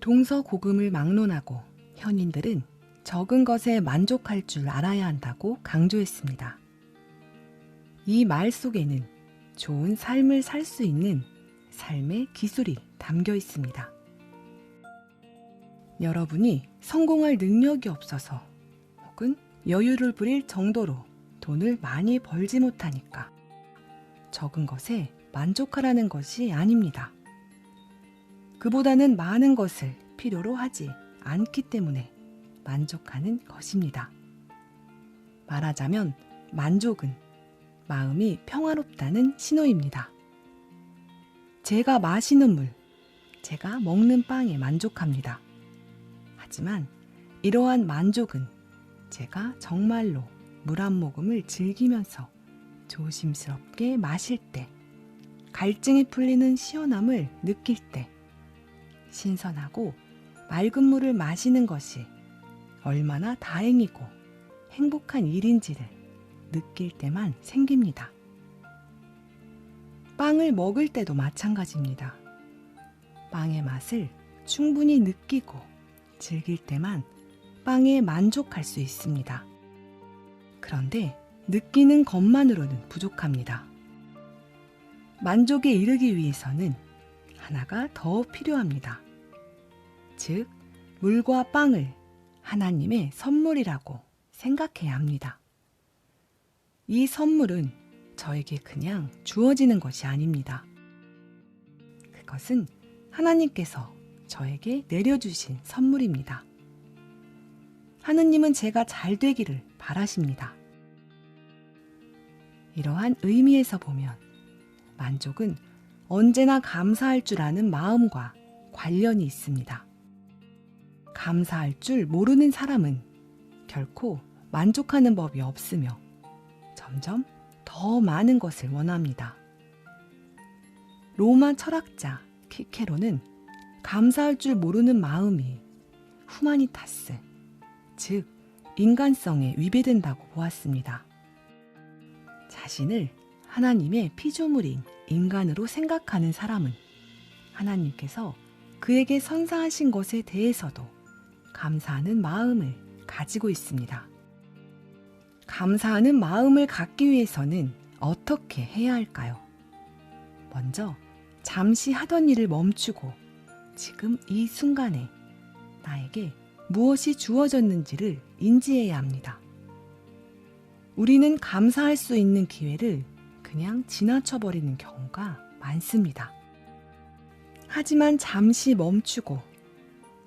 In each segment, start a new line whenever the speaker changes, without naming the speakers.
동서고금을 막론하고 현인들은 적은 것에 만족할 줄 알아야 한다고 강조했습니다. 이 말 속에는 좋은 삶을 살 수 있는 삶의 기술이 담겨 있습니다. 여러분이 성공할 능력이 없어서 혹은 여유를 부릴 정도로 돈을 많이 벌지 못하니까 적은 것에 만족하라는 것이 아닙니다. 그보다는 많은 것을 필요로 하지 않기 때문에 만족하는 것입니다. 말하자면 만족은 마음이 평화롭다는 신호입니다. 제가 마시는 물, 제가 먹는 빵에 만족합니다. 하지만 이러한 만족은 제가 정말로 물 한 모금을 즐기면서 조심스럽게 마실 때, 갈증이 풀리는 시원함을 느낄 때, 신선하고 맑은 물을 마시는 것이 얼마나 다행이고 행복한 일인지를 느낄 때만 생깁니다. 빵을 먹을 때도 마찬가지입니다. 빵의 맛을 충분히 느끼고 즐길 때만 빵에 만족할 수 있습니다. 그런데 느끼는 것만으로는 부족합니다. 만족에 이르기 위해서는 하나가 더 필요합니다. 즉, 물과 빵을 하나님의 선물이라고 생각해야 합니다. 이 선물은 저에게 그냥 주어지는 것이 아닙니다. 그것은 하나님께서 저에게 내려주신 선물입니다. 하느님은 제가 잘 되기를 바라십니다. 이러한 의미에서 보면 만족은 언제나 감사할 줄 아는 마음과 관련이 있습니다. 감사할 줄 모르는 사람은 결코 만족하는 법이 없으며 점점 더 많은 것을 원합니다. 로마 철학자 키케로는 감사할 줄 모르는 마음이 후마니타스, 즉 인간성에 위배된다고 보았습니다. 자신을 하나님의 피조물인 인간으로 생각하는 사람은 하나님께서 그에게 선사하신 것에 대해서도 감사하는 마음을 가지고 있습니다. 감사하는 마음을 갖기 위해서는 어떻게 해야 할까요? 먼저 잠시 하던 일을 멈추고 지금 이 순간에 나에게 무엇이 주어졌는지를 인지해야 합니다. 우리는 감사할 수 있는 기회를 그냥 지나쳐버리는 경우가 많습니다. 하지만 잠시 멈추고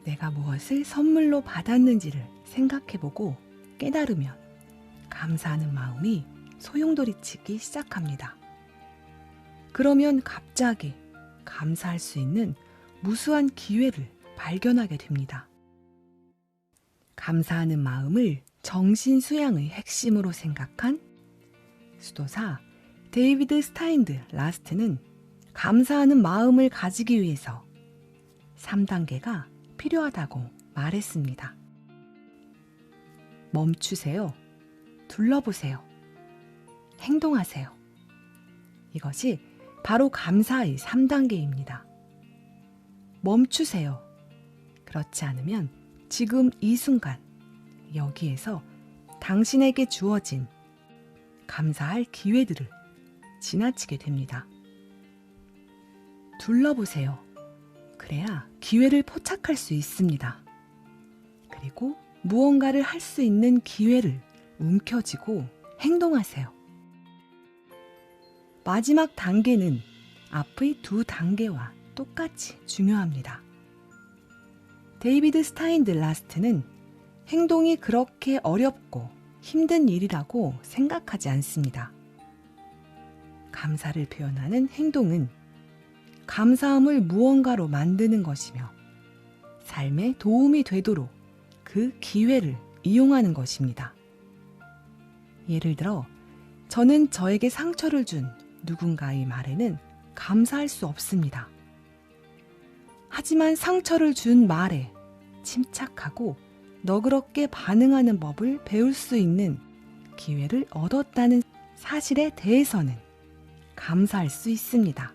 내가 무엇을 선물로 받았는지를 생각해보고 깨달으면 감사하는 마음이 소용돌이치기 시작합니다. 그러면 갑자기 감사할 수 있는 무수한 기회를 발견하게 됩니다. 감사하는 마음을 정신 수양의 핵심으로 생각한 수도사 데이비드 스타인드 라스트는 감사하는 마음을 가지기 위해서 3단계가 필요하다고 말했습니다. 멈추세요. 둘러보세요. 행동하세요. 이것이 바로 감사의 3단계입니다. 멈추세요. 그렇지 않으면 지금 이 순간 여기에서 당신에게 주어진 감사할 기회들을 지나치게 됩니다. 둘러보세요. 그래야 기회를 포착할 수 있습니다. 그리고 무언가를 할 수 있는 기회를 움켜쥐고 행동하세요. 마지막 단계는 앞의 2단계와 똑같이 중요합니다. 데이비드 스타인드 라스트는 행동이 그렇게 어렵고 힘든 일이라고 생각하지 않습니다. 감사를 표현하는 행동은 감사함을 무언가로 만드는 것이며 삶에 도움이 되도록 그 기회를 이용하는 것입니다. 예를 들어, 저는 저에게 상처를 준 누군가의 말에는 감사할 수 없습니다. 하지만 상처를 준 말에 침착하고 너그럽게 반응하는 법을 배울 수 있는 기회를 얻었다는 사실에 대해서는 감사할 수 있습니다.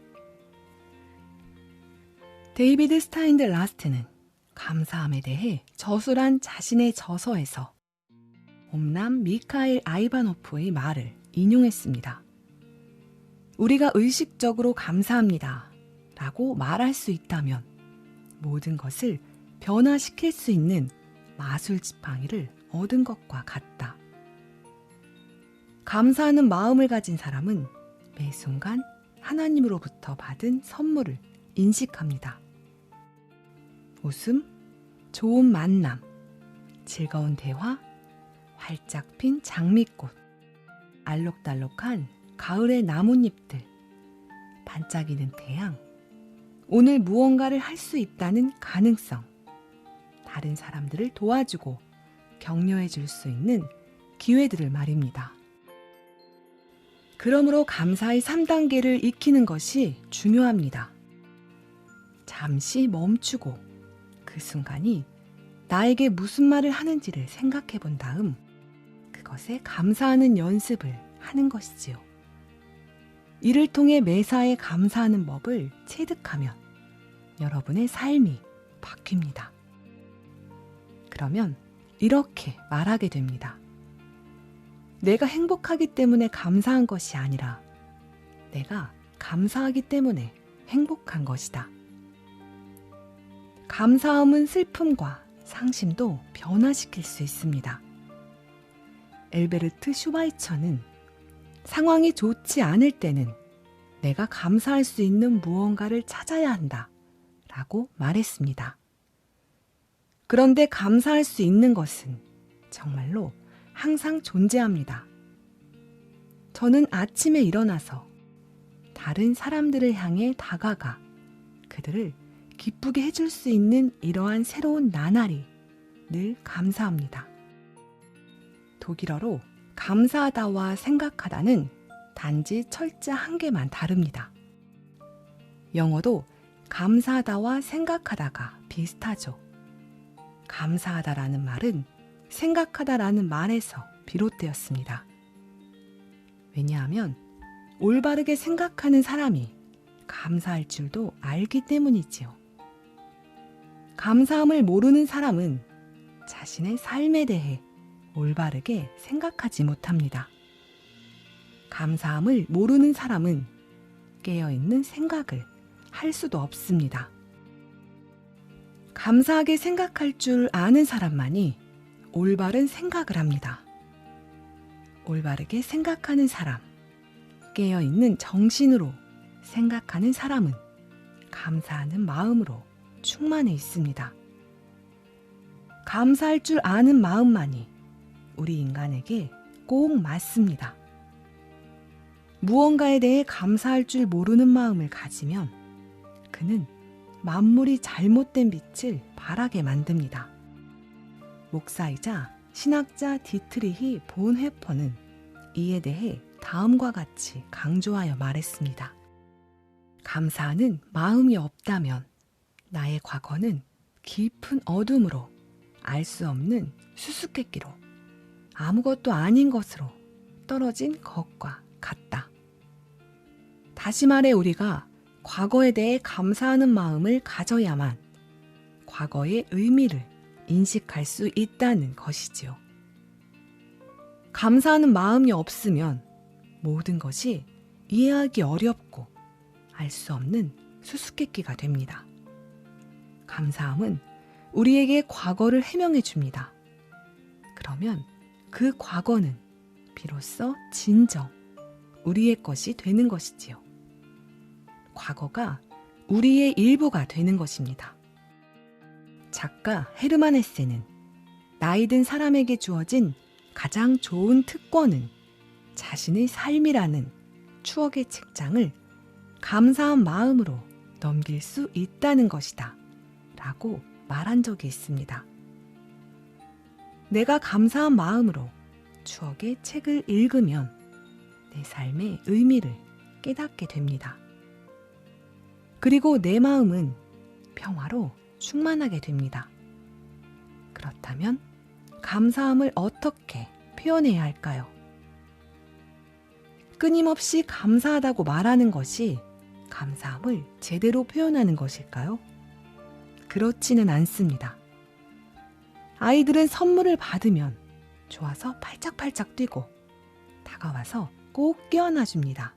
데이비드 스타인드 라스트는 감사함에 대해 저술한 자신의 저서에서 옴남 미카엘 아이바노프의 말을 인용했습니다. 우리가 의식적으로 감사합니다 라고 말할 수 있다면 모든 것을 변화시킬 수 있는 마술 지팡이를 얻은 것과 같다. 감사하는 마음을 가진 사람은 매 순간 하나님으로부터 받은 선물을 인식합니다. 웃음, 좋은 만남, 즐거운 대화, 활짝 핀 장미꽃, 알록달록한 가을의 나뭇잎들, 반짝이는 태양, 오늘 무언가를 할 수 있다는 가능성, 다른 사람들을 도와주고 격려해 줄 수 있는 기회들을 말입니다. 그러므로 감사의 3단계를 익히는 것이 중요합니다. 잠시 멈추고 그 순간이 나에게 무슨 말을 하는지를 생각해 본 다음 그것에 감사하는 연습을 하는 것이지요. 이를 통해 매사에 감사하는 법을 체득하면 여러분의 삶이 바뀝니다. 그러면 이렇게 말하게 됩니다. 내가 행복하기 때문에 감사한 것이 아니라 내가 감사하기 때문에 행복한 것이다. 감사함은 슬픔과 상심도 변화시킬 수 있습니다. 엘베르트 슈바이처는 상황이 좋지 않을 때는 내가 감사할 수 있는 무언가를 찾아야 한다 라고 말했습니다. 그런데 감사할 수 있는 것은 정말로 항상 존재합니다. 저는 아침에 일어나서 다른 사람들을 향해 다가가 그들을 기쁘게 해줄 수 있는 이러한 새로운 나날이 늘 감사합니다. 독일어로 감사하다와 생각하다는 단지 철자 한 개만 다릅니다. 영어도 감사하다와 생각하다가 비슷하죠. 감사하다라는 말은 생각하다라는 말에서 비롯되었습니다. 왜냐하면 올바르게 생각하는 사람이 감사할 줄도 알기 때문이지요. 감사함을 모르는 사람은 자신의 삶에 대해 올바르게 생각하지 못합니다. 감사함을 모르는 사람은 깨어있는 생각을 할 수도 없습니다. 감사하게 생각할 줄 아는 사람만이 올바른 생각을 합니다. 올바르게 생각하는 사람, 깨어있는 정신으로 생각하는 사람은 감사하는 마음으로 충만해 있습니다. 감사할 줄 아는 마음만이 우리 인간에게 꼭 맞습니다. 무언가에 대해 감사할 줄 모르는 마음을 가지면 그는 만물이 잘못된 빛을 발하게 만듭니다. 목사이자 신학자 디트리히 본헤퍼는 이에 대해 다음과 같이 강조하여 말했습니다. 감사하는 마음이 없다면 나의 과거는 깊은 어둠으로 알 수 없는 수수께끼로 아무것도 아닌 것으로 떨어진 것과 같다. 다시 말해 우리가 과거에 대해 감사하는 마음을 가져야만 과거의 의미를 인식할 수 있다는 것이지요. 감사하는 마음이 없으면 모든 것이 이해하기 어렵고 알 수 없는 수수께끼가 됩니다. 감사함은 우리에게 과거를 해명해 줍니다. 그러면 그 과거는 비로소 진정 우리의 것이 되는 것이지요. 과거가 우리의 일부가 되는 것입니다. 작가 헤르만 헤세는 나이 든 사람에게 주어진 가장 좋은 특권은 자신의 삶이라는 추억의 책장을 감사한 마음으로 넘길 수 있다는 것이다 라고 말한 적이 있습니다. 내가 감사한 마음으로 추억의 책을 읽으면 내 삶의 의미를 깨닫게 됩니다. 그리고 내 마음은 평화로 충만하게 됩니다. 그렇다면 감사함을 어떻게 표현해야 할까요? 끊임없이 감사하다고 말하는 것이 감사함을 제대로 표현하는 것일까요? 그렇지는 않습니다. 아이들은 선물을 받으면 좋아서 팔짝팔짝 뛰고 다가와서 꼭 껴안아 줍니다.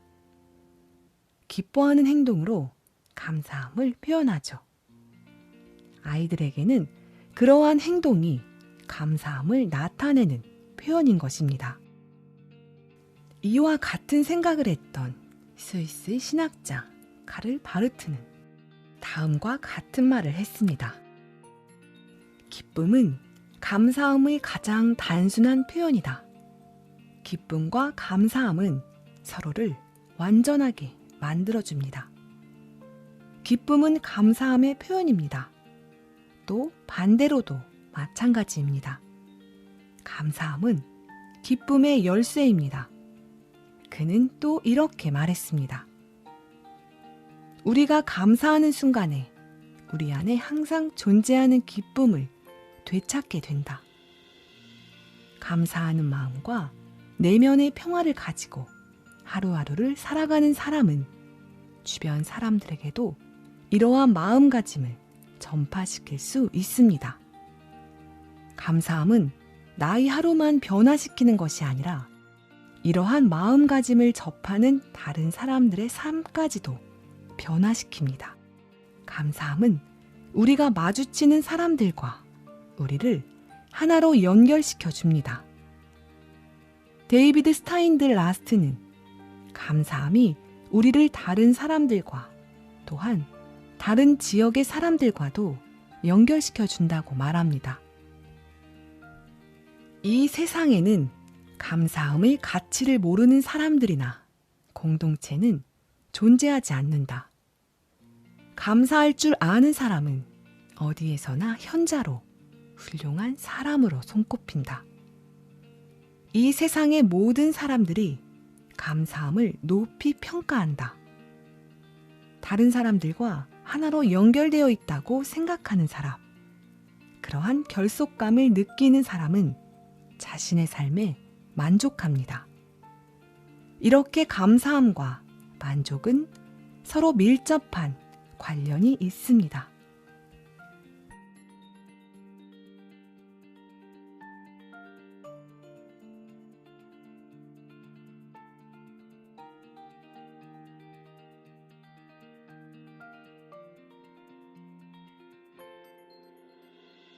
기뻐하는 행동으로 감사함을 표현하죠. 아이들에게는 그러한 행동이 감사함을 나타내는 표현인 것입니다. 이와 같은 생각을 했던 스위스 신학자 카를 바르트는 다음과 같은 말을 했습니다. 기쁨은 감사함의 가장 단순한 표현이다. 기쁨과 감사함은 서로를 완전하게 만들어줍니다. 기쁨은 감사함의 표현입니다. 또 반대로도 마찬가지입니다. 감사함은 기쁨의 열쇠입니다. 그는 또 이렇게 말했습니다. 우리가 감사하는 순간에 우리 안에 항상 존재하는 기쁨을 되찾게 된다. 감사하는 마음과 내면의 평화를 가지고 하루하루를 살아가는 사람은 주변 사람들에게도 이러한 마음가짐을 전파시킬 수 있습니다. 감사함은 나의 하루만 변화시키는 것이 아니라 이러한 마음가짐을 접하는 다른 사람들의 삶까지도 변화시킵니다. 감사함은 우리가 마주치는 사람들과 우리를 하나로 연결시켜 줍니다. 데이비드 스타인드 라스트는 감사함이 우리를 다른 사람들과 또한 다른 지역의 사람들과도 연결시켜 준다고 말합니다. 이 세상에는 감사함의 가치를 모르는 사람들이나 공동체는 존재하지 않는다. 감사할 줄 아는 사람은 어디에서나 현자로 훌륭한 사람으로 손꼽힌다. 이 세상의 모든 사람들이 감사함을 높이 평가한다. 다른 사람들과 하나로 연결되어 있다고 생각하는 사람, 그러한 결속감을 느끼는 사람은 자신의 삶에 만족합니다. 이렇게 감사함과 만족은 서로 밀접한 관련이 있습니다.